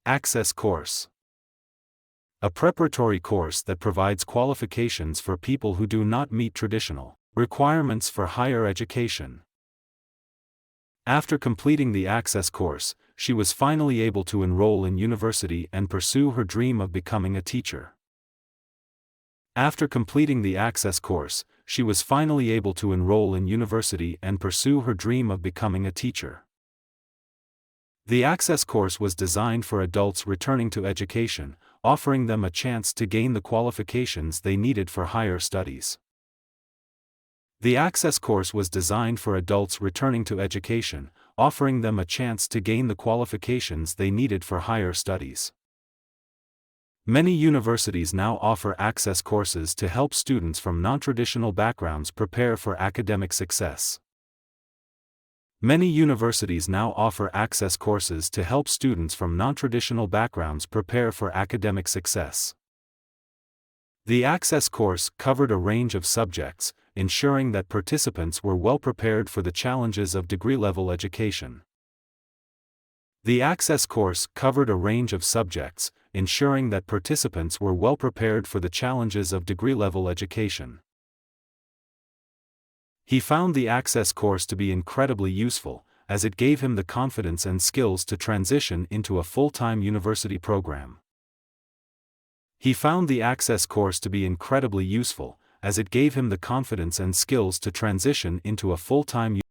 Access Course. A preparatory course that provides qualifications for people who do not meet traditional requirements for higher education. After completing the Access Course, she was finally able to enroll in university and pursue her dream of becoming a teacher. After completing the Access Course, she was finally able to enroll in university and pursue her dream of becoming a teacher. The Access Course was designed for adults returning to education, offering them a chance to gain the qualifications they needed for higher studies. The Access Course was designed for adults returning to education, offering them a chance to gain the qualifications they needed for higher studies. Many universities now offer access courses to help students from non-traditional backgrounds prepare for academic success. Many universities now offer access courses to help students from non-traditional backgrounds prepare for academic success. The Access Course covered a range of subjects, ensuring that participants were well prepared for the challenges of degree-level education. The Access Course covered a range of subjects, ensuring that participants were well prepared for the challenges of degree-level education. He found the Access Course to be incredibly useful, as it gave him the confidence and skills to transition into a full-time university program. He found the Access Course to be incredibly useful, as it gave him the confidence and skills to transition into a full-time